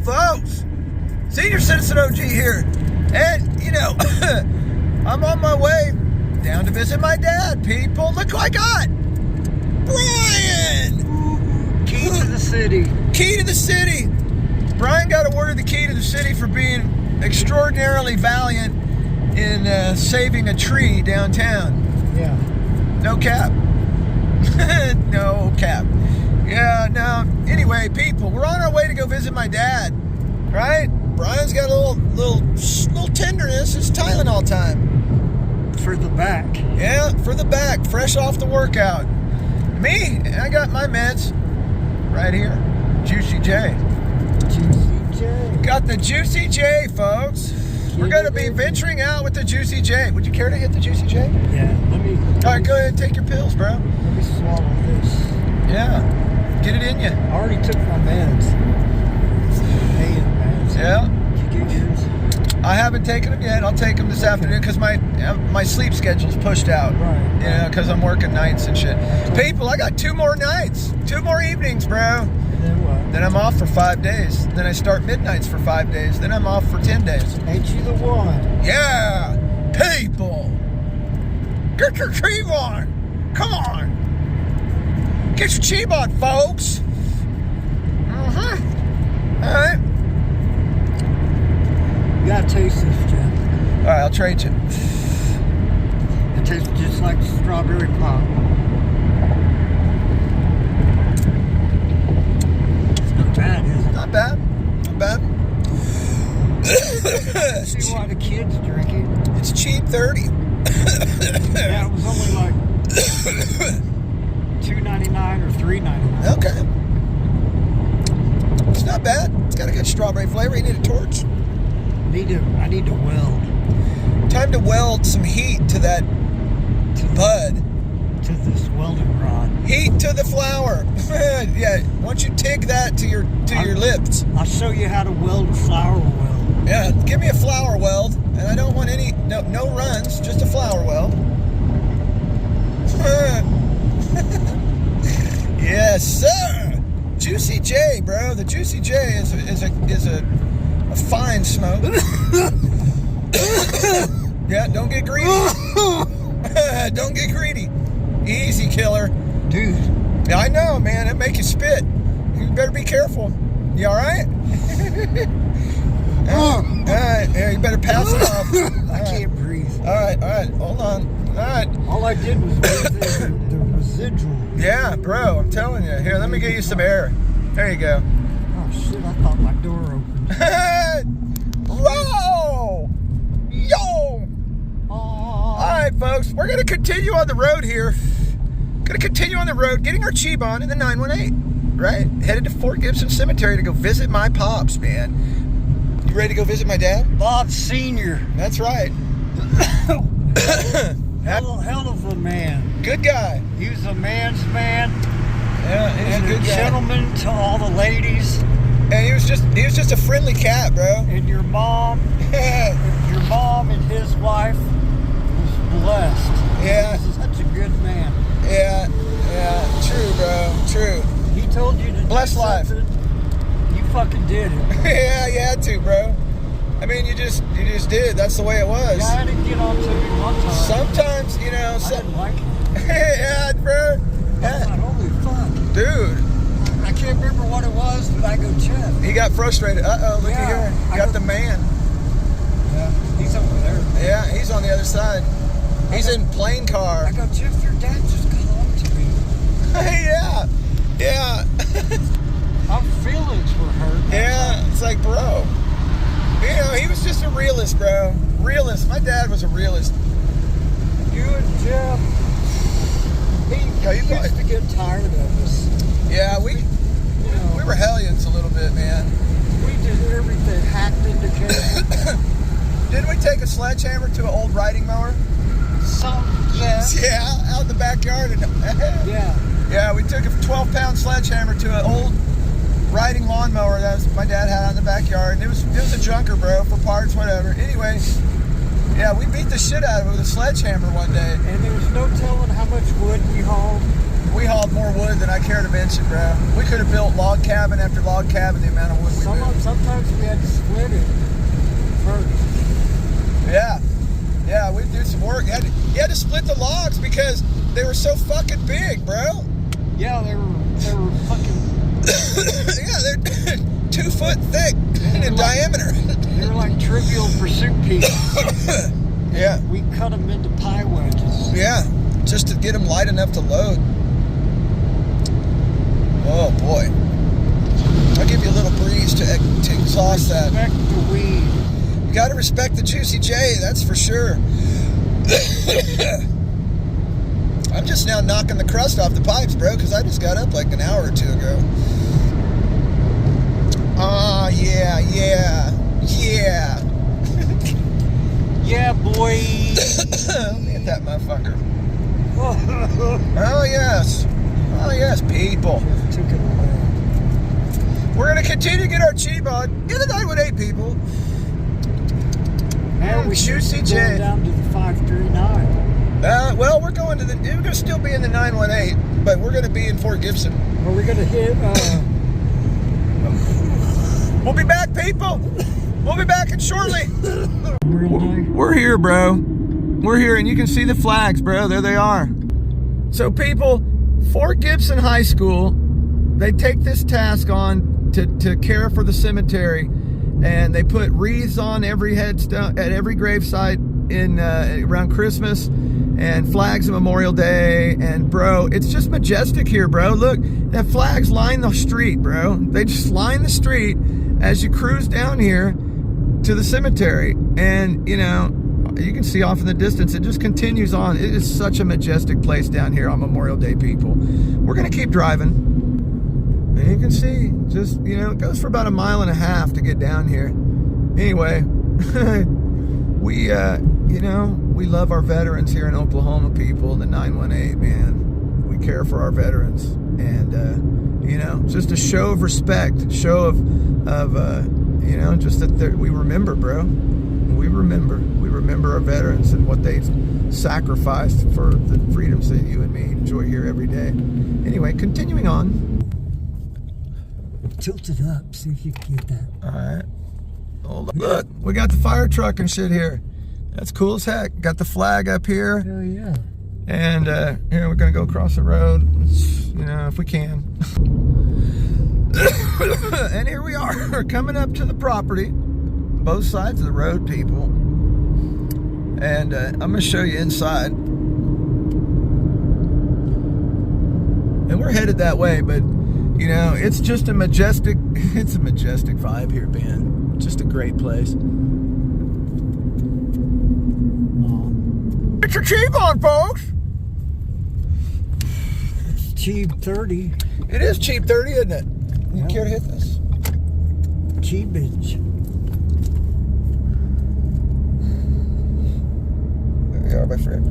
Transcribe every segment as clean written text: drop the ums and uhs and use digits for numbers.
folks, Senior Citizen OG here, and you know, I'm on my way down to visit my dad, people. Look who I got! Brian! Key to the city. Key to the city! Brian got awarded the key to the city for being extraordinarily valiant in saving a tree downtown. Yeah. No cap. No cap. Yeah, no. Anyway, people, we're on our way to go visit my dad, right? Brian's got a little tenderness. It's Tylenol time. For the back. Yeah, for the back, fresh off the workout. Me, I got my meds right here. Juicy J. Juicy J. Got the Juicy J, folks. We're going to be venturing out with the Juicy J. Would you care to hit the Juicy J? Yeah, All right, go ahead and take your pills, bro. Let me swallow this. Yeah, get it in you. I already took my meds. Meds. Yeah. Did you get yours? I haven't taken them yet. I'll take them this afternoon because my sleep schedule's pushed out. Right. Yeah, because I'm working nights and shit. People, I got 2 more nights. 2 more evenings, bro. And then what? Then I'm off for 5 days. Then I start midnights for 5 days. Then I'm off for 10 days. Ain't you the one? Yeah. People. Get your cheeb on. Come on. Get your cheeb on, folks. All right. You gotta taste this, Jeff. All right, I'll trade you. It tastes just like strawberry pop. It's not bad, is it? Not bad. Not bad. See why the kids drink it. It's cheap 30. Yeah, it was only like $2.99 or $3.99. Okay. It's not bad. It's got a good strawberry flavor. You need a torch. I need to weld Time to weld some heat to that bud. to this welding rod. Heat to the flower. Yeah, once you take that to your lips. I'll show you how to weld a flower weld. Yeah, give me a flower weld, and I don't want any no runs, just a flower weld. Yes, sir. Juicy J, bro. The Juicy J is a fine smoke. Yeah, don't get greedy. Don't get greedy. Easy, killer. Dude. Yeah, I know, man. It make you spit. You better be careful. You all right? All right. Yeah, you better pass it off. I can't breathe. All right. Hold on. All right. All I did was raise the residual. Yeah, bro. I'm telling you. Here, let me get you some air. There you go. Oh, shit. I thought my door opened. Whoa! Yo! All right, folks. We're going to continue on the road here. Going to continue on the road, getting our cheeb on in the 918, right? Headed to Fort Gibson Cemetery to go visit my pops, man. You ready to go visit my dad? Bob Sr. That's right. Hell of a man. Good guy. He was a man's man. Yeah, He was good a guy. gentleman to all the ladies. And he was just a friendly cat, bro. And your mom and his wife was blessed. Yeah. He was such a good man. Yeah, true, bro, true. He told you to Blessed do life. something, you fucking did it. Yeah, you had to, bro. I mean, you just did. That's the way it was. Yeah, I had to get on to me one time. Sometimes, you know, I didn't like it. yeah, bro. I Yeah. thought, holy fuck. Dude, I can't remember what it was, but I go check. he got frustrated. Uh-oh, look at Yeah, here. Got the man. Yeah, he's over there. Yeah, he's on the other side. He's in plane car. I go, Jeff, your dad just called to me. Yeah. My feelings were hurt. Yeah, it's like, bro. You know, he was just a realist, bro. Realist. My dad was a realist. You and Jeff, he used to get tired of us. Yeah, we were hellions a little bit, man. We did everything, hacked into cable. Didn't we take a sledgehammer to an old riding mower? Yeah. Yeah, out in the backyard. And, Yeah. yeah, we took a 12-pound sledgehammer to an old riding lawnmower that my dad had out in the backyard. It was a junker, bro, for parts, whatever. Anyway, yeah, we beat the shit out of it with a sledgehammer one day. And there was no telling how much wood we hauled. We hauled more wood than I care to mention, bro. We could have built log cabin after log cabin the amount of wood we moved. Sometimes split it first. Yeah. Yeah, we did some work. You had to split the logs because they were so fucking big, bro. Yeah, they were fucking. Yeah, they're 2 foot thick in diameter. They were like Trivial Pursuit pieces. Yeah. We cut them into pie wedges. Yeah, just to get them light enough to load. Oh boy. I'll give you a little breeze to exhaust that. Respect the weed. You gotta respect the Juicy J, that's for sure. I'm just now knocking the crust off the pipes, bro, because I just got up like an hour or two ago. Oh, yeah. Yeah, boy. Let me get that motherfucker. Oh, yes, people. Took it away. We're going to continue to get our cheap on in the 918, people. Now we should Juicy be J. going down to the 539. Well, we're going to still be in the 918, but we're going to be in Fort Gibson. Are we going to hit, We'll be back, people. We'll be back in shortly. Memorial Day? We're here, bro. We're here, and you can see the flags, bro. There they are. So, people, Fort Gibson High School, they take this task on to care for the cemetery, and they put wreaths on every headstone at every gravesite in around Christmas, and flags of Memorial Day. And bro, it's just majestic here, bro. Look, that flags line the street, bro. They just line the street as you cruise down here to the cemetery, and you know, you can see off in the distance it just continues on. It is such a majestic place down here on Memorial Day, people. We're gonna keep driving, and you can see just, you know, it goes for about 1.5 miles to get down here. Anyway, we you know, we love our veterans here in Oklahoma, people. The 918, man, we care for our veterans, and you know, just a show of respect, show of you know, just that we remember, bro. We remember our veterans and what they sacrificed for the freedoms that you and me enjoy here every day. Anyway, continuing on. Tilt it up, see if you can get that. All right. Hold on. Look, we got the fire truck and shit here. That's cool as heck. Got the flag up here. Hell yeah. And here we're gonna go across the road, you know, if we can. And here we are. We're coming up to the property, both sides of the road, people. And I'm gonna show you inside. And we're headed that way, but you know, it's just a majestic vibe here, Ben. Just a great place. It's your cheap on, folks. It's cheap 30. It is cheap 30, isn't it? You Yeah. care to hit this? Cheapage. There we are, my friend.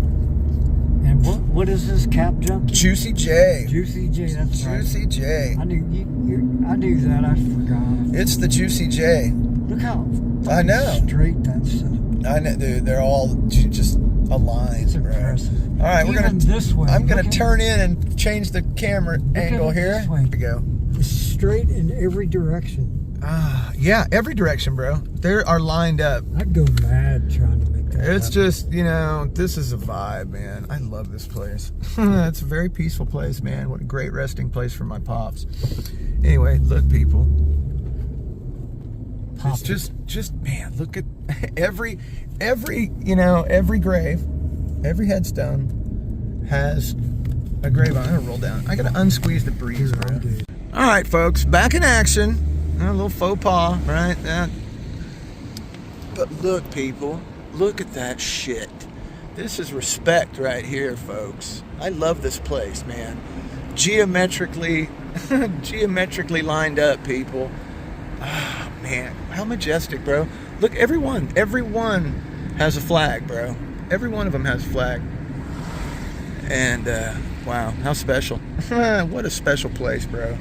And what is this cap junkie? Juicy J. Juicy J, that's right. Juicy J. I knew that, I forgot. It's the Juicy J. Look how I know. straight that stuff. I know, dude. They're all just aligned. It's impressive. All right, we're Even gonna. this way. I'm gonna Look at- turn in and change the camera angle at it here. this way. Here we go. It's straight in every direction. Ah, yeah, every direction, bro. They are lined up. I'd go mad trying to make that It's happen. just, you know, this is a vibe, man. I love this place. It's a very peaceful place, man. What a great resting place for my pops. Anyway, look, people. It's just, man, look at every, you know, every grave, every headstone has a grave on it. I'm gonna roll down. I gotta unsqueeze the breeze, bro. All right, folks, back in action. A little faux pas, right? But look, people, look at that shit. This is respect right here, folks. I love this place, man. Geometrically lined up, people. Oh, man, how majestic, bro. Look, everyone has a flag, bro. Every one of them has a flag. And, wow, how special. What a special place, bro.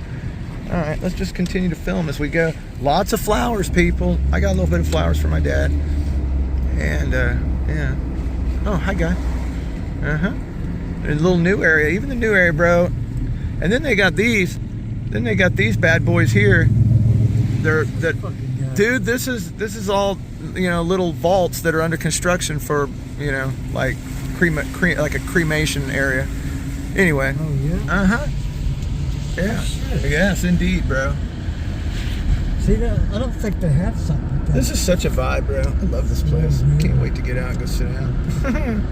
All right, let's just continue to film as we go. Lots of flowers, people. I got a little bit of flowers for my dad. And, yeah. Oh, hi, guy. Uh-huh. There's a little new area, even the new area, bro. And then they got these. Then they got these bad boys here. They're that. Fucking guy. Dude, this is all, you know, little vaults that are under construction for, you know, like like a cremation area. Anyway. Oh yeah. Uh-huh. Yeah. Oh, shit. Yes, indeed, bro. See that? I don't think they have something like that. This is such a vibe, bro. I love this place. Mhm. Can't wait to get out and go sit down.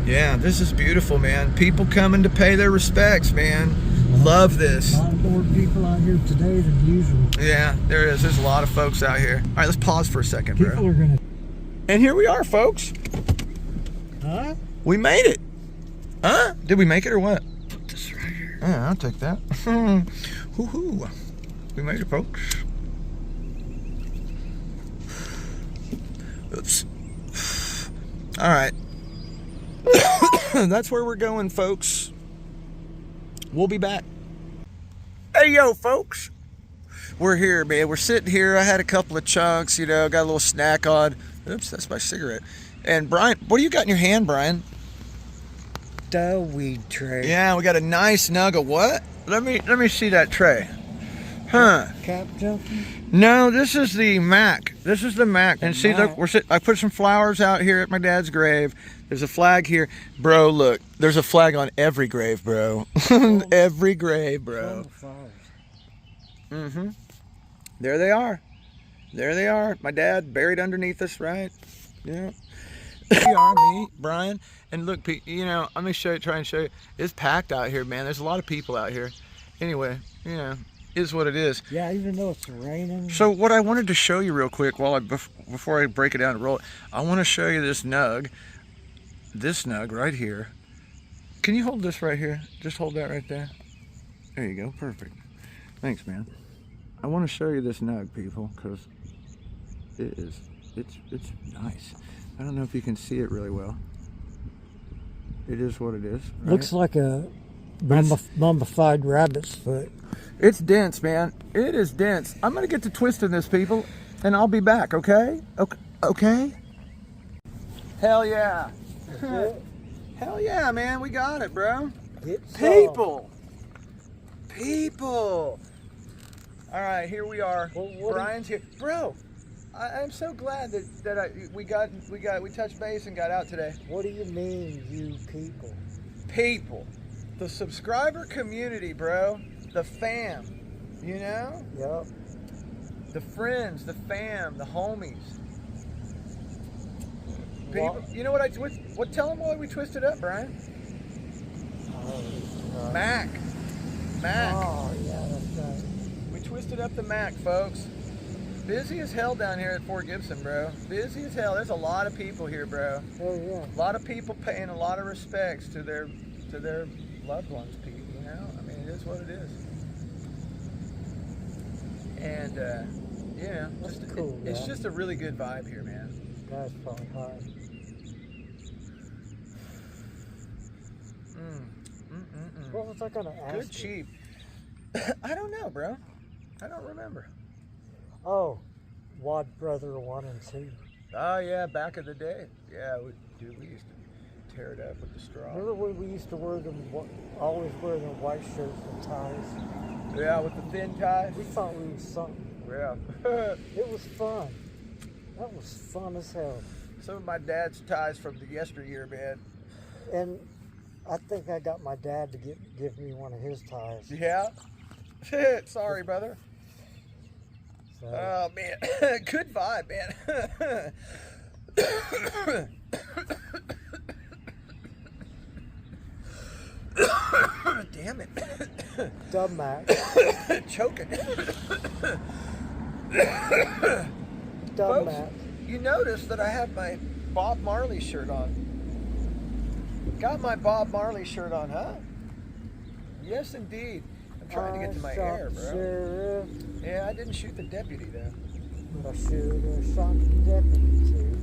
Yeah, this is beautiful, man. People coming to pay their respects, man. Love this. A lot more people out here today than usual. Yeah, there is. There's a lot of folks out here. All right, let's pause for a second, bro. People are gonna. And here we are, folks. Huh? We made it. Huh? Did we make it or what? Put this right here. Yeah, I'll take that. Woohoo. We made it, folks. Oops. All right. That's where we're going, folks. We'll be back. Hey, yo, folks. We're here, man. We're sitting here. I had a couple of chunks, you know, got a little snack on. Oops, that's my cigarette. And Brian, what do you got in your hand, Brian? The weed tray. Yeah, we got a nice nug of what? Let me see that tray. Huh? Cap jumping. No, this is the Mac. This is the Mac. And see, look, Mac. I put some flowers out here at my dad's grave. There's a flag here, bro. Look, there's a flag on every grave, bro. Every grave, bro. Mm-hmm. There they are. There they are. My dad buried underneath us, right? Yeah. Here we are, me, Brian, and look, you know, let me try and show you. It's packed out here, man. There's a lot of people out here. Anyway, you know, is what it is. Yeah, even though it's raining. So what I wanted to show you real quick, before I break it down and roll it, I want to show you this nug right here. Can you hold this right here? Just hold that right there. There you go. Perfect. Thanks, man. I want to show you this nug, people, because it's nice. I don't know if you can see it really well. It is what it is. Right? Looks like a mummified rabbit's foot. It's dense, man. It is dense. I'm gonna get to twisting this, people, and I'll be back. Okay? Okay. Hell yeah. Hell yeah, man. We got it, bro. People. All right, here we are. Well, Brian's here, bro. I'm so glad that we touched base and got out today. What do you mean, you people? People, the subscriber community, bro. The fam, you know? Yep. The friends, the fam, the homies. People, you know what? Tell them why we twisted up, Brian. Oh, Mac. Oh, yeah, that's right. We twisted up the Mac, folks. Busy as hell down here at Fort Gibson, bro. Busy as hell. There's a lot of people here, bro. Oh, yeah. A lot of people paying a lot of respects to their loved ones, people. You know, I mean, it is what it is. And you know, That's cool. it's just a really good vibe here, man. That's probably hard. What was I gonna ask? Good cheap. I don't know, bro. I don't remember. Oh, Wad Brother 1 and 2. Oh yeah, back in the day. Yeah, we used to tear it up with the straw. Remember when we used to always wear them white shirts and ties? Yeah, with the thin ties. We thought we was something. Yeah. It was fun. That was fun as hell. Some of my dad's ties from the yesteryear, man. And I think I got my dad to give me one of his ties. Yeah. Sorry, brother. So, Oh man, good vibe, man. Damn it. Dumb Mac. Choking. Dumb Folks, Mac. you notice that I have my Bob Marley shirt on. Got my Bob Marley shirt on, huh? Yes, indeed. I'm trying to get to my hair, bro. Sheriff, Yeah, I didn't shoot the deputy, though. but I should have shot the deputy too.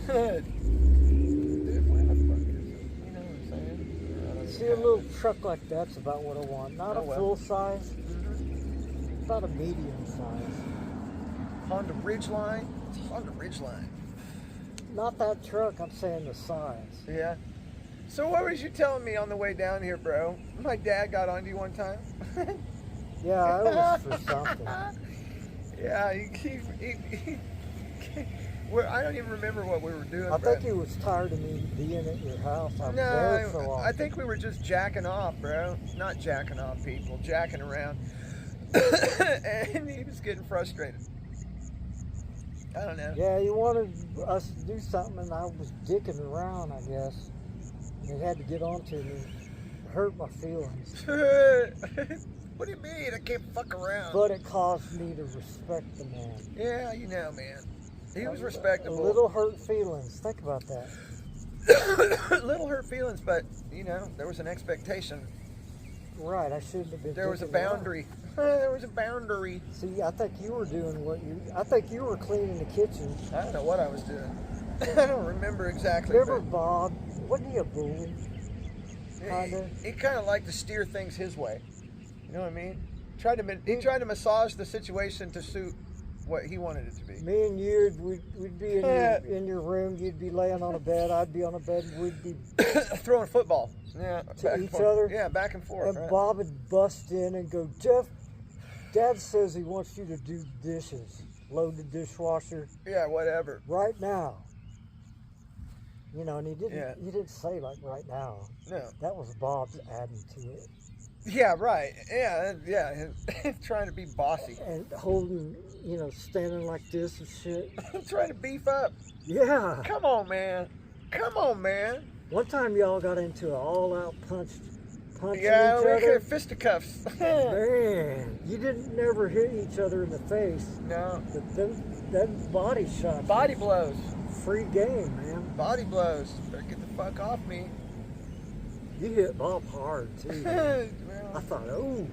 Dude, why the fuck is it? You know what I'm saying? See, a little truck like that's about what I want. Not Oh, a well. full size, about a medium size. Honda Ridgeline. It's a Honda Ridgeline. Not that truck, I'm saying the size. Yeah. So what was you telling me on the way down here, bro? My dad got onto you one time. Yeah, it was for something. Yeah, I don't even remember what we were doing. I think he was tired of me being at your house. I was there so No, often. I think we were just jacking off, bro. Not jacking off people, jacking around. And he was getting frustrated. I don't know. Yeah, he wanted us to do something, and I was dicking around, I guess. And he had to get on to me. It hurt my feelings. What do you mean? I can't fuck around. But it caused me to respect the man. Yeah, you know, man. He was respectable. A little hurt feelings. Think about that. Little hurt feelings, but, you know, there was an expectation. Right, I shouldn't have been. There was a boundary. There was a boundary. See, I think you were doing I think you were cleaning the kitchen. I don't know what I was doing. I don't remember exactly. Remember Bob? Wasn't he a bully? Kinda. He kind of liked to steer things his way. You know what I mean? He tried to massage the situation to suit what he wanted it to be. Me and you, we'd be in your room. You'd be laying on a bed. I'd be on a bed. And we'd be throwing football. Yeah, to each other. Yeah, back and forth. And right. Bob would bust in and go, Jeff, Dad says he wants you to do dishes. Load the dishwasher. Yeah, whatever. Right now. You know, and he didn't say like right now. No. That was Bob's adding to it. Yeah, right. Yeah. Trying to be bossy. And holding, you know, standing like this and shit. Trying to beef up. Yeah. Come on, man. Come on, man. One time y'all got into an all-out punching yeah, each we other. Fisticuffs. Man, you didn't never hit each other in the face. No. But them body shots. Body blows. Free game, man. Body blows. Better get the fuck off me. You hit Bob hard, too. Well, I thought, oh.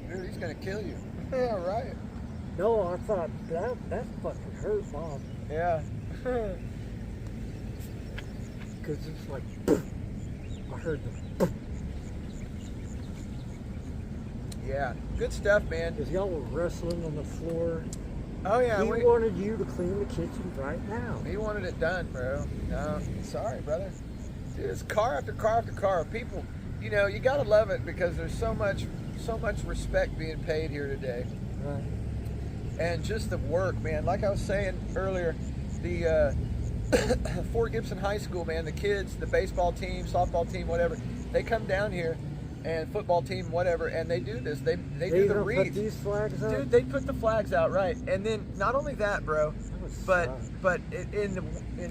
Dude, he's going to kill you. Yeah, right. No, I thought, that fucking hurt Bob. Yeah. Because it's like, I heard the Yeah, good stuff, man. Because y'all were wrestling on the floor. Oh, yeah. He wanted you to clean the kitchen right now. He wanted it done, bro. No, sorry, brother. Dude, it's car after car after car. People, you know, you gotta love it because there's so much respect being paid here today. Right. And just the work, man. Like I was saying earlier, the Fort Gibson High School, man, the kids, the baseball team, softball team, whatever, they come down here, and football team, whatever, and they do this. They do the wreaths. Put these flags up? Dude, they put the flags out, right? And then not only that, bro, but in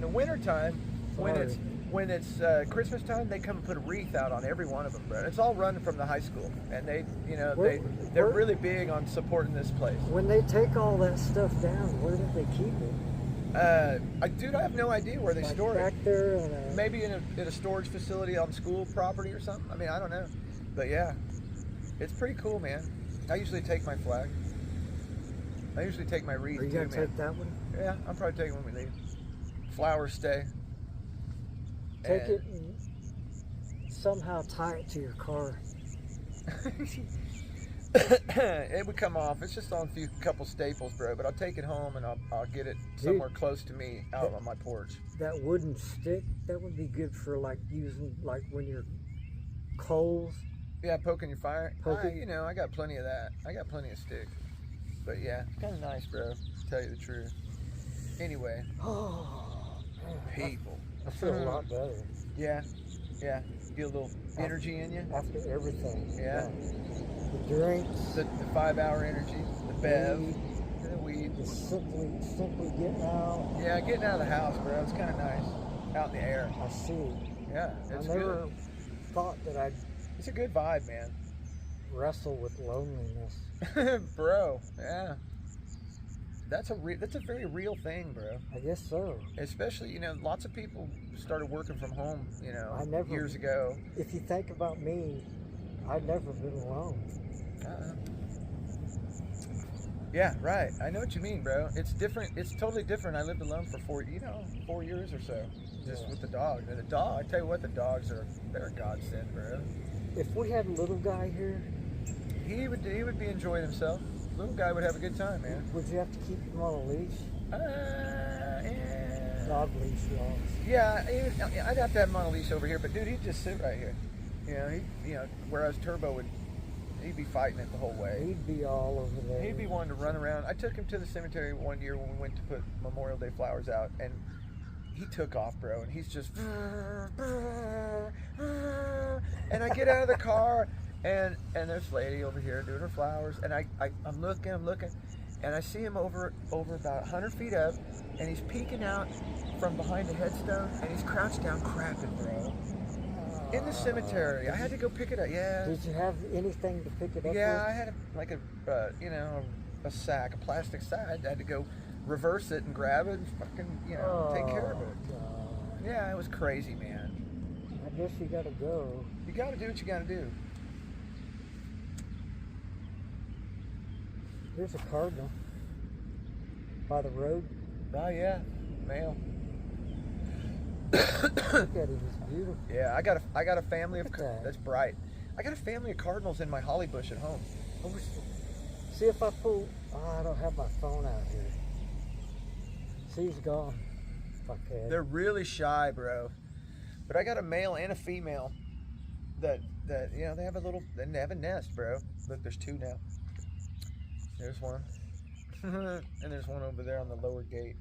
the wintertime, when it's Christmas time, they come and put a wreath out on every one of them, bro. It's all run from the high school, and they're really big on supporting this place. When they take all that stuff down, where did they keep it? Dude, I have no idea where they store it. Back there, maybe in a storage facility on school property or something. I mean, I don't know, but yeah, it's pretty cool, man. I usually take my flag. I usually take my wreath. Are you too, gonna man. take that one? Yeah, I'm probably taking when we leave. Flowers stay. Take it and somehow tie it to your car. It would come off. It's just on a couple staples, bro. But I'll take it home and I'll get it somewhere close to me out on my porch. That wooden stick, that would be good for like using like when you're coals. Yeah, poking your fire. You know, I got plenty of that. I got plenty of sticks. But yeah, it's kind of nice, bro. To tell you the truth. Anyway. Oh, man. People. I feel a lot better. Yeah. Yeah. Get a little energy in you. After everything. Yeah. The drinks. The 5-hour energy. The bev. The weed. Just simply getting out. Yeah, getting out of the house, bro. It's kind of nice. Out in the air. I see. Yeah, it's I never good. thought that I'd It's a good vibe, man. wrestle with loneliness. Bro, yeah. That's a very real thing, bro. I guess so. Especially, you know, lots of people started working from home, you know, years ago. If you think about me, I've never been alone. Yeah, right. I know what you mean, bro. It's different. It's totally different. I lived alone for 4 years or so, just with the dog. And the dog, I tell you what, they're a godsend, bro. If we had a little guy here, he would be enjoying himself. Little guy would have a good time, man. Would you have to keep him on a leash? Yeah. Dog leash, y'all. Yeah, I'd have to have him on a leash over here, but dude, he'd just sit right here. You know, whereas Turbo would He'd be fighting it the whole way. He'd be all over there. He'd be wanting to run around. I took him to the cemetery one year when we went to put Memorial Day flowers out, and he took off, bro, and he's just, and I get out of the car, and there's a lady over here doing her flowers, and I'm looking, and I see him over about 100 feet up, and he's peeking out from behind a headstone, and he's crouched down crapping, bro. In the cemetery. I had to go pick it up. Yeah. Did you have anything to pick it up Yeah, with? I had a sack, a plastic sack. I had to go reverse it and grab it and fucking, take care of it. God. Yeah, it was crazy, man. I guess you gotta go. You gotta do what you gotta do. There's a cardinal by the road. Oh yeah, male. Look at him, he's beautiful. Yeah, I got a family of that. that's bright. I got a family of cardinals in my holly bush at home. See if I pull. Oh, I don't have my phone out here. See, he's gone. Fuckhead. They're really shy, bro. But I got a male and a female that they have they have a nest, bro. Look, there's two now. There's one. And there's one over there on the lower gate.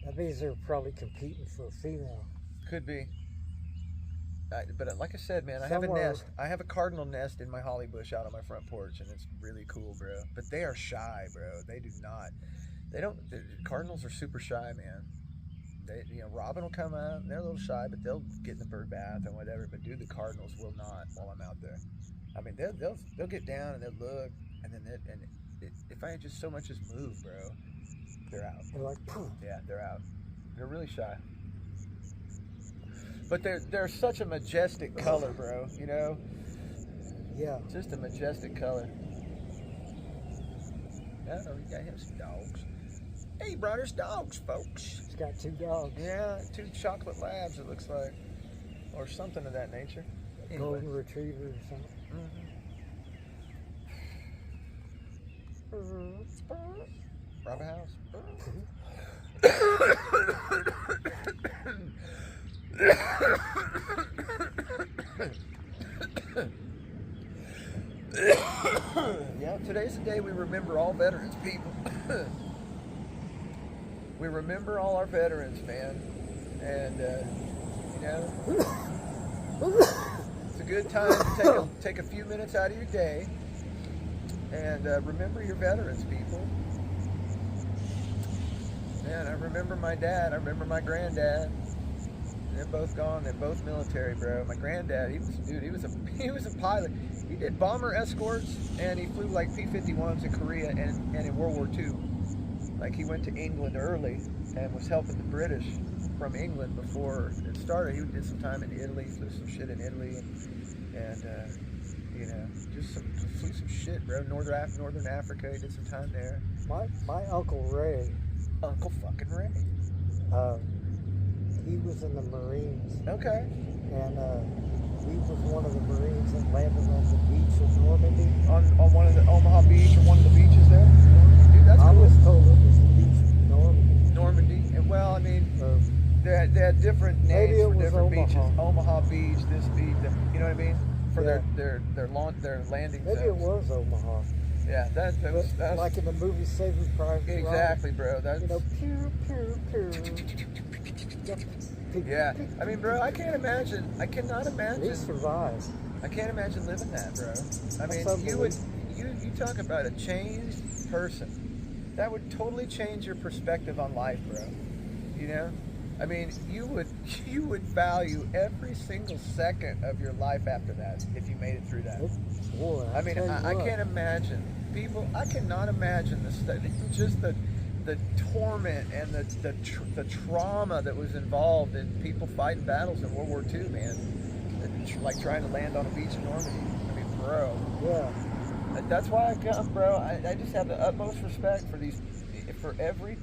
That means they're probably competing for a female. Could be. But like I said, man, I have a Somewhere- nest. I have a cardinal nest in my holly bush out on my front porch, and it's really cool, bro. But they are shy, bro. They do not. Cardinals are super shy, man. Robin will come out, and they're a little shy, but they'll get in the bird bath and whatever. But the cardinals will not while I'm out there. I mean, they'll get down and they'll look, and then if I just so much as move, bro, they're out. They're like, poof. Yeah, they're out. They're really shy. But they're such a majestic color, bro. Yeah. Just a majestic color. Oh, we got him some dogs. Hey, brought us dogs, folks. He's got 2 dogs. Yeah, 2 chocolate labs, it looks like, or something of that nature. Anyway. Golden retriever or something. Rob a house. Yeah, today's the day we remember all veterans, people. We remember all our veterans, man. And, it's a good time to take a few minutes out of your day and remember your veterans, people. Man, I remember my dad. I remember my granddad. They're both gone. They're both military, bro. My granddad, he was a pilot. He did bomber escorts, and he flew like P-51s in Korea and in World War II. Like, he went to England early and was helping the British from England before it started. He did some time in Italy, flew some shit in Italy, and just flew some shit, bro. Northern Africa, he did some time there. My Uncle Ray. Uncle fucking Ray. He was in the Marines. Okay. And he was one of the Marines that landed on the beach of Normandy. On one of the Omaha Beach or one of the beaches there? Dude, that's I cool. was told it was the beach of Normandy. Normandy. And well, I mean, they had different Maybe names it for was different Omaha. beaches. Omaha Beach, this beach, you know what I mean? For Yeah. their landing Maybe zones. it was Omaha. Yeah, that's Like in the movie Saving Private Ryan. exactly, bro. That's Pew, pew, pew. yeah. I mean, bro, I cannot imagine. He survived. I can't imagine living that, bro. I mean, That's you talk about a changed person. That would totally change your perspective on life, bro. I mean, you would value every single second of your life after that if you made it through that. Boy, I mean, I can't imagine. People, I cannot imagine just the torment and the trauma that was involved in people fighting battles in World War II, man. Like trying to land on a beach in Normandy. I mean, bro. Yeah. That's why I come, bro. I just have the utmost respect for every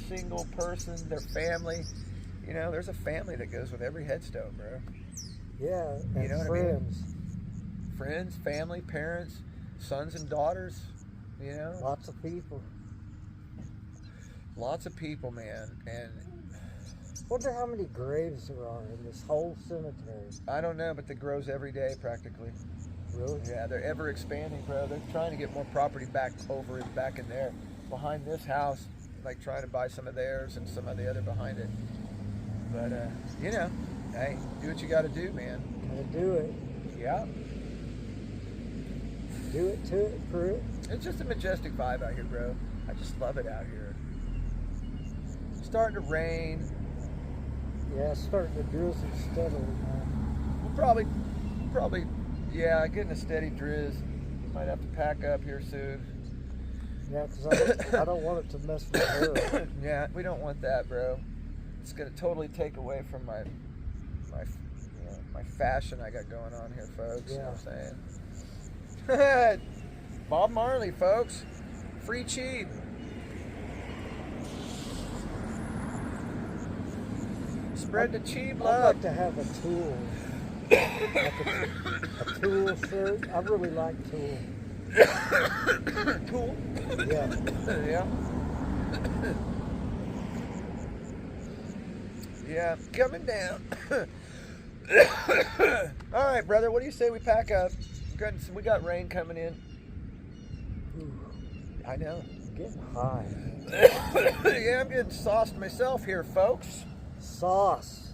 single person, their family. There's a family that goes with every headstone, bro. Yeah, and You know what I friends. mean? Friends, family, parents, sons and daughters. Lots of people. Lots of people, man. And Wonder how many graves there are in this whole cemetery. I don't know, but it grows every day practically. Really? Yeah, they're ever expanding, bro. They're trying to get more property back in there, behind this house, like trying to buy some of theirs and some of the other behind it. But you know, hey, do what you got to do, man. Gotta do it. Yeah. Do it to it, for it. It's just a majestic vibe out here, bro. I just love it out here. It's starting to rain. Yeah, it's starting to drizzle steadily, man. We'll probably, yeah, getting a steady drizz. Might have to pack up here soon. Yeah, because I don't want it to mess my hair up. Yeah, we don't want that, bro. It's gonna totally take away from my fashion I got going on here, folks. Yeah. You know what I'm saying? Bob Marley, folks. Free cheap. Spread the cheap I'd love. like to have a tool. Like a tool shirt. I really like tool. Cool. Yeah. Yeah. Yeah, coming down. All right, brother. What do you say we pack up? We got rain coming in. Ooh, I know. I'm getting high. Yeah, I'm getting sauced myself here, folks. Sauce.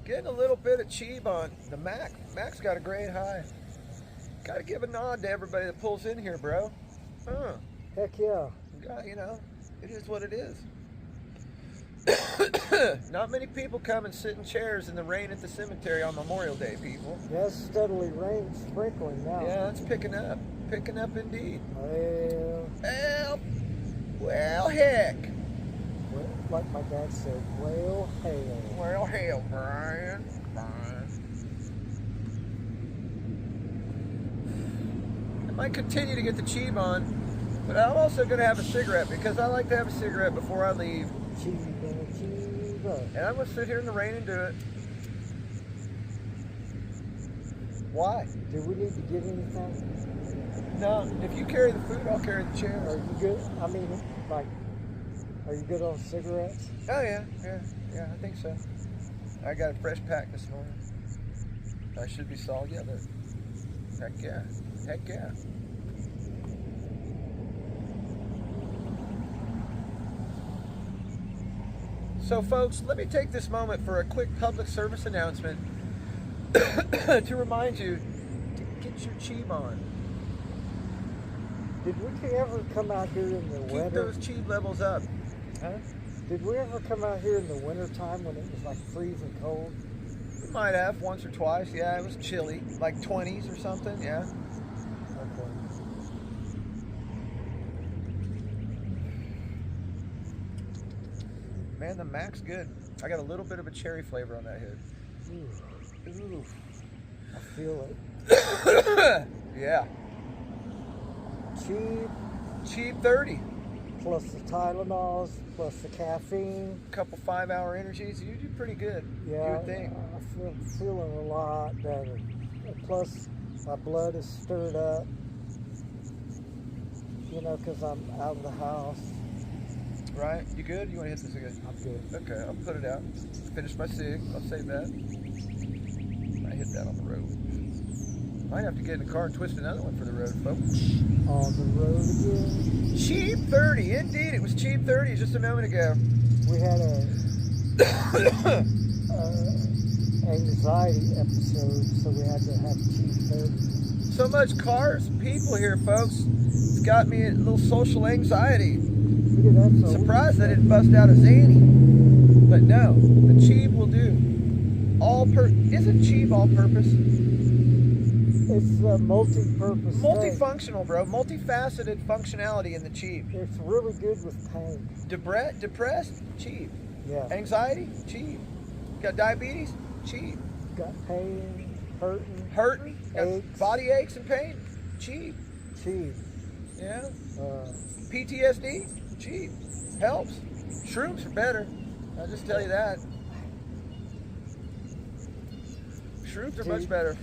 Getting a little bit of cheeb on the Mac. Mac's got a great high. Got to give a nod to everybody that pulls in here, bro. Heck yeah. You know, it is what it is. Not many people come and sit in chairs in the rain at the cemetery on Memorial Day, people. Yeah, it's steadily sprinkling now. Yeah, it's picking up. Picking up indeed. Well, Heck. well, like my dad said, well, hell. Well, hell, Brian. I might continue to get the cheeb on, but I'm also going to have a cigarette because I like to have a cigarette before I leave. Chiba. And I'm going to sit here in the rain and do it. Why? Do we need to get anything? No, if you carry the food, I'll carry the Are chair. you good? I mean, like, are you good on cigarettes? Oh, yeah, I think so. I got a fresh pack this morning. I should be solid, yeah, but heck yeah. So, folks, let me take this moment for a quick public service announcement to remind you to get your cheeb on. Did we ever come out here in the Keep winter? those cheeb levels up. Huh? Did we ever come out here in the winter time when it was like freezing cold? We might have once or twice. Yeah, it was chilly, like 20s or something. Yeah. Okay. Man, the Mac's good. I got a little bit of a cherry flavor on that hood. Ooh. I feel it. Yeah. Cheap 30. Plus the Tylenols, plus the caffeine. Couple 5-hour energies. You do pretty good. Yeah, You would think. I'm feeling a lot better. Plus, my blood is stirred up. You know, because I'm out of the house. Right? You good? You want to hit this again? I'm good. Okay, I'll put it out. Finish my cig. I'll save that. I hit that on the road. Might have to get in the car and twist another one for the road, folks. On the road again. Cheap 30. Indeed, it was cheap 30 just a moment ago. We had a anxiety episode, so we had to have cheap 30. So much cars, people here, folks. It's got me a little social anxiety. Look at that. So Surprised I didn't bust out a zany. But no, the cheap will do. Isn't cheap all purpose? It's a multi-purpose thing. Multifunctional, bro. Multifaceted functionality in the cheap. It's really good with pain. Depressed? Cheap. Yeah. Anxiety? Cheap. Got diabetes? Cheap. Got pain, Hurting? Got Aches. body aches and pain? Cheap. cheap. Yeah. Uh, PTSD? Cheap. Helps. Shrooms are better. I'll just tell you that. Shrooms are much better.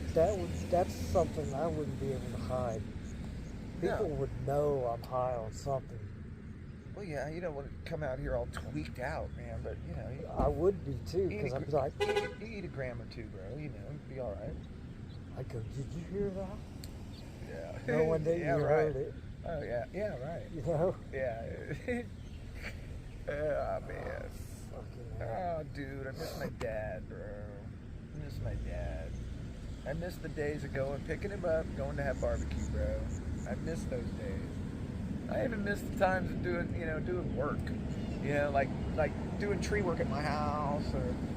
That's something I wouldn't be able to hide. People would know I'm high on something. Well, yeah, you don't want to come out here all tweaked out, man, but, you know. I would be too, because I'm like, You eat a gram or two, bro, you know, be all right. I go, did you hear that? Yeah. No one didn't Yeah, right. heard it. Oh yeah, yeah, right. You know? Yeah. Oh man. Fucking hell. Oh dude, I miss my dad, bro. I miss my dad. I miss the days of going, picking him up, going to have barbecue, bro. I miss those days. I even miss the times of doing work. You know, like doing tree work at my house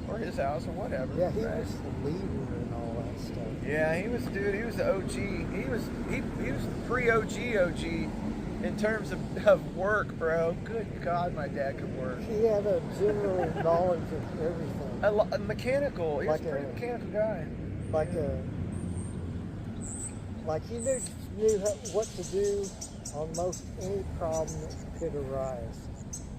or his house or whatever. Yeah, he right? was the leader and all that stuff. Yeah, he was the OG. He was pre-OG in terms of work, bro. Good God, my dad could work. He had a general knowledge of everything. A mechanical. He was Like a pretty mechanical guy. Like he knew what to do on most any problem that could arise.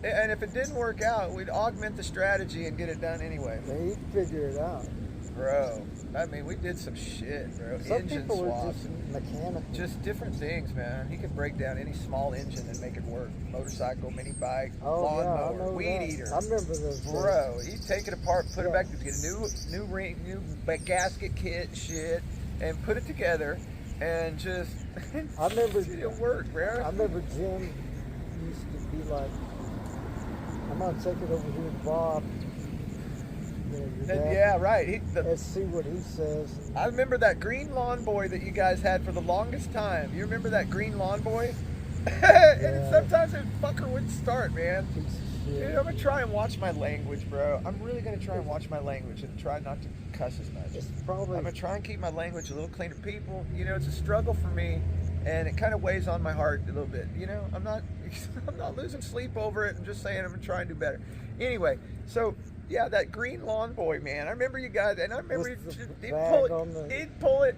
And if it didn't work out, we'd augment the strategy and get it done anyway. And he'd figure it out. Bro, I mean, we did some shit, bro. Some Engine people swaps. were just mechanical. Just different things, man. He could break down any small engine and make it work. Motorcycle, mini bike, lawnmower, weed eater. I remember those. Bro, he'd take it apart, put it back, get a new ring, new gasket kit, shit, and put it together, and just I remember it worked, bro. I remember Jim used to be like, "I'm gonna take it over here to Bob." You know, your dad. Yeah, right. Let's see what he says. I remember that green lawn boy that you guys had for the longest time. You remember that green lawn boy? And sometimes that fucker wouldn't start, man. Piece of shit. Dude, I'm gonna try and watch my language, bro. I'm really gonna try and watch my language and try not to cuss as much. It's probably. I'm gonna try and keep my language a little cleaner. People, it's a struggle for me, and it kind of weighs on my heart a little bit. I'm not losing sleep over it. I'm just saying I'm gonna try and do better. Anyway, so. Yeah, that green lawn boy, man. I remember you guys, and I remember he'd pull it,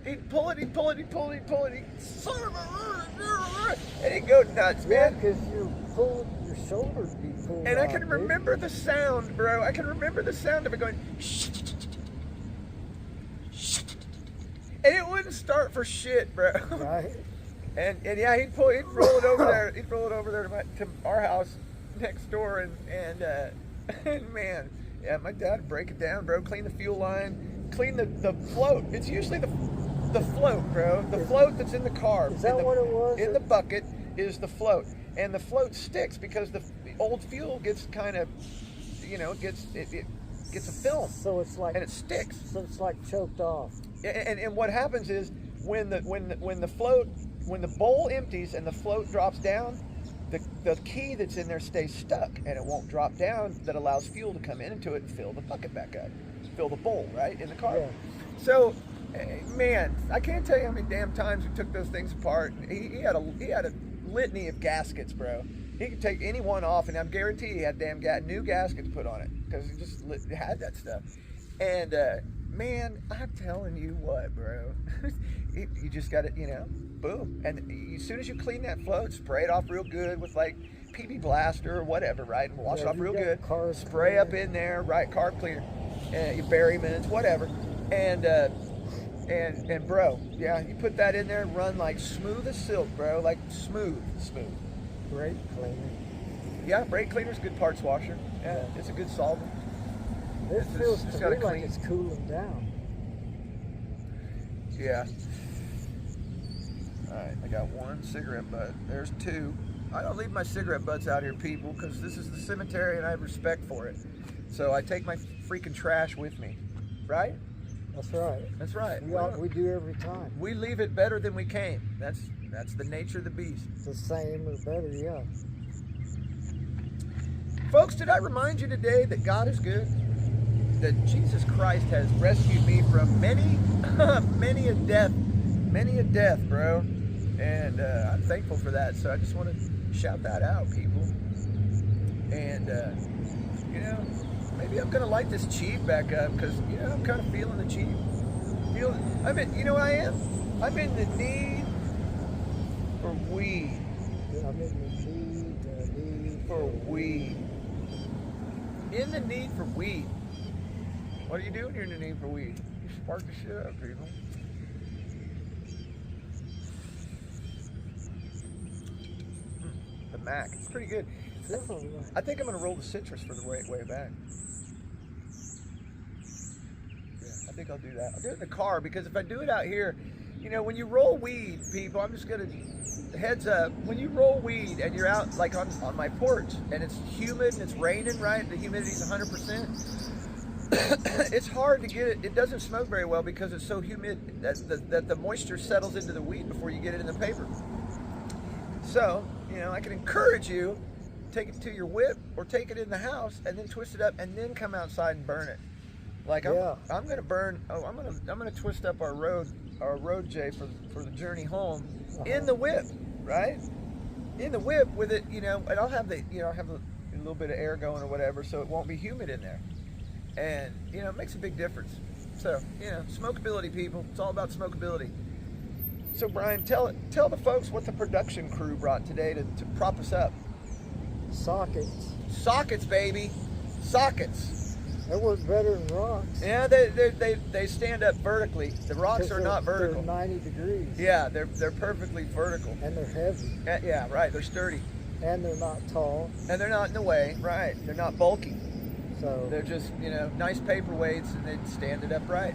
son of a, and he'd go nuts, man. Yeah, because your shoulders be pulled. And I can remember the sound, bro. I can remember the sound of it going, and it wouldn't start for shit, bro. Right. And yeah, he'd roll it over there. He'd roll it over there to our house next door, and man. Yeah, my dad would break it down, bro. Clean the fuel line, clean the float. It's usually the float, bro. The float that's in the car. Is that what it was? In the bucket is the float, and the float sticks because the old fuel gets kind of, it gets a film. So it's like, and it sticks. So it's like choked off. And what happens is when the bowl empties and the float drops down, the key that's in there stays stuck and it won't drop down. That allows fuel to come into it and fill the bucket back up, fill the bowl right in the car. Yeah. So, man, I can't tell you how many damn times we took those things apart. He had a litany of gaskets, bro. He could take any one off, and I'm guaranteed he had new gaskets put on it because he just had that stuff. And man, I'm telling you what, bro, you just got to, boom. And as soon as you clean that float, spray it off real good with like PB Blaster or whatever, right? And wash it off real good. Spray up in there, right? Carb cleaner, your Berryman's, whatever. And bro, yeah, you put that in there and run like smooth as silk, bro. Like smooth. Brake cleaner. Yeah, brake cleaner's a good parts washer. Yeah, it's a good solvent. It feels to me like it's cooling down. Yeah. All right, I got one cigarette butt. There's two. I don't leave my cigarette butts out here, people, because this is the cemetery and I have respect for it. So I take my freaking trash with me, right? That's right. That's right. We do every time. We leave it better than we came. That's the nature of the beast. The same or better, yeah. Folks, did I remind you today that God is good? That Jesus Christ has rescued me from many a death, bro. And I'm thankful for that. So I just want to shout that out, people. And, maybe I'm going to light this cheap back up because, I'm kind of feeling the cheap. I am? I'm in the need for weed. Yeah, I'm in the need for weed. In the need for weed. What are you doing here in the need for weed? You spark the shit up, people. The Mac. It's pretty good. I think I'm going to roll the citrus for the way back. Yeah, I think I'll do that. I'll do it in the car because if I do it out here, you know, when you roll weed, people, I'm just gonna heads up. When you roll weed and you're out like on my porch and it's humid and it's raining, right? The humidity's 100%. It's hard to get it. It doesn't smoke very well because it's so humid that the moisture settles into the weed before you get it in the paper. So, you know, I can encourage you, take it to your whip or take it in the house and then twist it up and then come outside and burn it. Like I'm gonna burn. Oh, I'm gonna twist up our road J for the journey home in the whip, right? In the whip with it, you know, and I'll have a little bit of air going or whatever, so it won't be humid in there. And, you know, it makes a big difference. So, you know, smokability, people. It's all about smokability. So, Brian, tell the folks what the production crew brought today to prop us up. Sockets. Sockets, baby. Sockets. They work better than rocks. Yeah, they stand up vertically. The rocks are not vertical. They're 90 degrees. Yeah, they're perfectly vertical. And they're heavy. Yeah, right. They're sturdy. And they're not tall. And they're not in the way. Right. They're not bulky. So they're just, you know, nice paperweights and they stand it upright.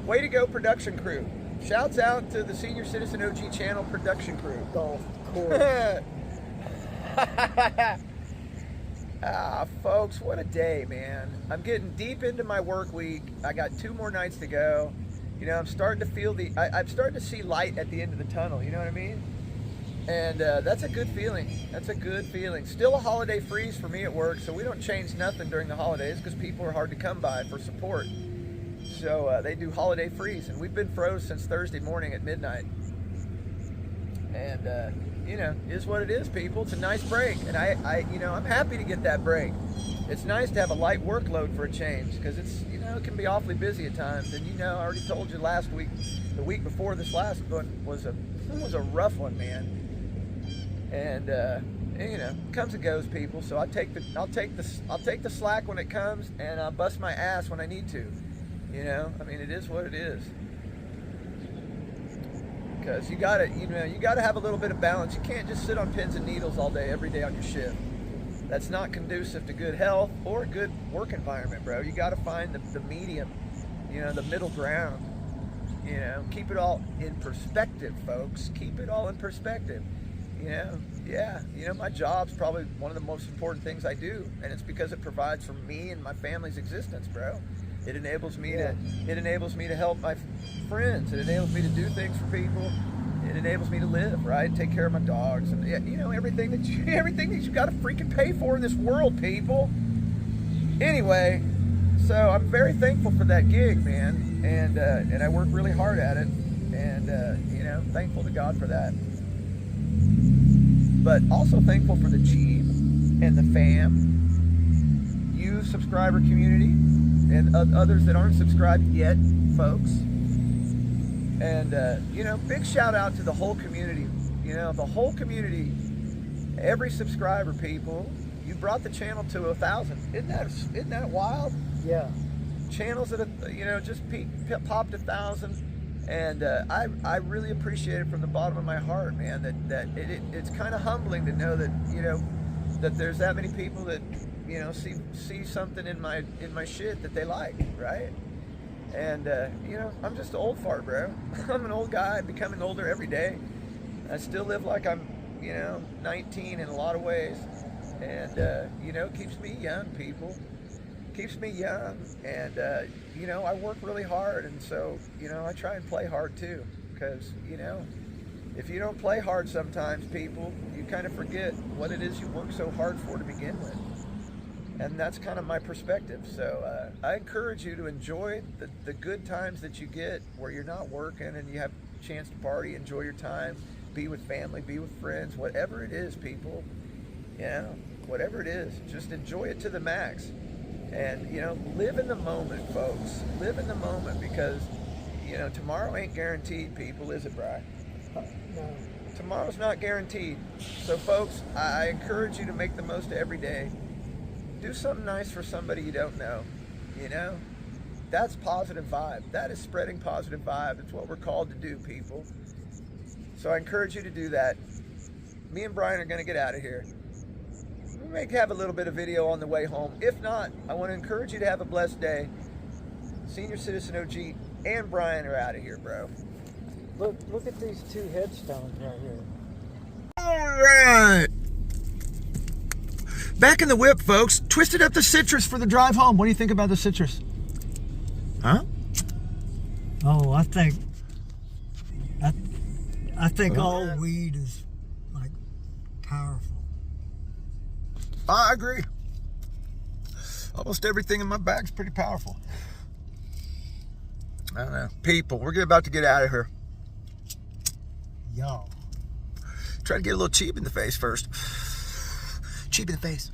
Way to go, production crew. Shouts out to the Senior Citizen OG channel production crew. Golf course. Folks, what a day, man. I'm getting deep into my work week. I got 2 more nights to go. You know, I'm starting to feel I'm starting to see light at the end of the tunnel, you know what I mean? And that's a good feeling. That's a good feeling. Still a holiday freeze for me at work, so we don't change nothing during the holidays because people are hard to come by for support. So they do holiday freeze, and we've been froze since Thursday morning at midnight. And you know, it is what it is, people. It's a nice break, and you know, I'm happy to get that break. It's nice to have a light workload for a change because it's, you know, it can be awfully busy at times. And you know, I already told you last week, the week before this last one was a rough one, man. And you know, it comes and goes, people. So I'll take the slack when it comes, and I'll bust my ass when I need to. You know, I mean, it is what it is. Because you gotta have a little bit of balance. You can't just sit on pins and needles all day, every day on your shift. That's not conducive to good health or a good work environment, bro. You gotta find the medium, you know, the middle ground. You know, keep it all in perspective, folks. Keep it all in perspective. You know, yeah, you know, my job's probably one of the most important things I do, and it's because it provides for me and my family's existence, bro. It enables me to help my friends. It enables me to do things for people. It enables me to live, right? Take care of my dogs, and you know, everything that you got to freaking pay for in this world, people. Anyway, so I'm very thankful for that gig, man, and I work really hard at it, and you know, thankful to God for that. But also thankful for the Jeep and the fam, you subscriber community, and others that aren't subscribed yet, folks. And you know, big shout out to the whole community. You know, the whole community, every subscriber, people. You brought the channel to 1,000. Isn't that wild? Yeah. Channels that you know just popped 1,000. And I really appreciate it from the bottom of my heart, man. That it's kind of humbling to know that, you know, that there's that many people that, you know, see something in my shit that they like, right? And you know, I'm just an old fart, bro. I'm an old guy, becoming older every day. I still live like I'm, you know, 19 in a lot of ways, and you know, it keeps me young, people. Keeps me young, and you know, I work really hard, and so, you know, I try and play hard too, because, you know, if you don't play hard sometimes, people, you kind of forget what it is you work so hard for to begin with. And that's kind of my perspective. So I encourage you to enjoy the good times that you get where you're not working and you have a chance to party, enjoy your time, be with family, be with friends, whatever it is, people, you know, whatever it is, just enjoy it to the max. And, you know, live in the moment, folks. Live in the moment, because, you know, tomorrow ain't guaranteed, people, is it, Brian? No. Tomorrow's not guaranteed. So, folks, I encourage you to make the most of every day. Do something nice for somebody you don't know, you know? That's positive vibe. That is spreading positive vibe. It's what we're called to do, people. So I encourage you to do that. Me and Brian are going to get out of here. We may have a little bit of video on the way home. If not, I want to encourage you to have a blessed day. Senior Citizen OG and Brian are out of here, bro. Look at these two headstones right here. All right. Back in the whip, folks. Twisted up the citrus for the drive home. What do you think about the citrus? Huh? Oh, I think all weed is like powerful. I agree. Almost everything in my bag's pretty powerful. I don't know. People, we're about to get out of here. Yo. Try to get a little cheap in the face first. Cheap in the face.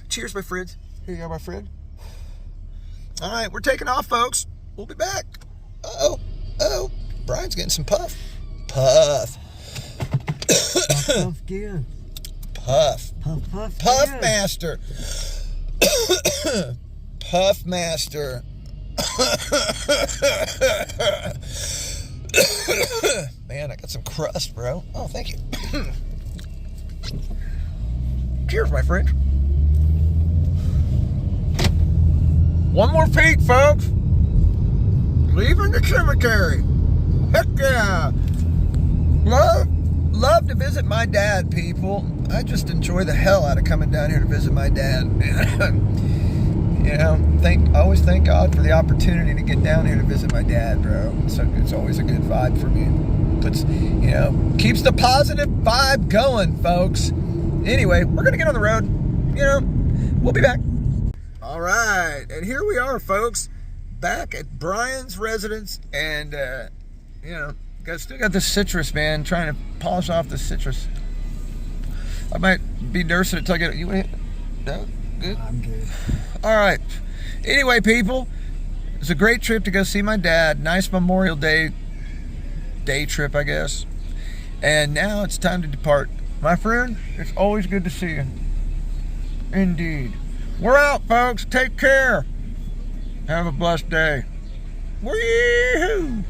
Cheers, my friends. Here you go, my friend. All right, we're taking off, folks. We'll be back. Uh-oh. Uh-oh. Brian's getting some puff. Puff. Puff good. Puff. Puff Puff good. Master. Puff Master. Man, I got some crust, bro. Oh, thank you. Cheers, my friend. One more peek, folks. Leaving the cemetery. Heck yeah. Love to visit my dad, people. I just enjoy the hell out of coming down here to visit my dad. You know, I always thank God for the opportunity to get down here to visit my dad, bro. So it's always a good vibe for me. Puts, you know, keeps the positive vibe going, folks. Anyway, we're gonna get on the road. You know, we'll be back. All right, and here we are, folks, back at Brian's residence, and you know, still got the citrus, man. Trying to polish off the citrus. I might be nursing it till I get it. You want it? No, good. I'm good. All right. Anyway, people, it's a great trip to go see my dad. Nice Memorial Day trip, I guess. And now it's time to depart. My friend, it's always good to see you. Indeed. We're out, folks. Take care. Have a blessed day. Woo-hoo!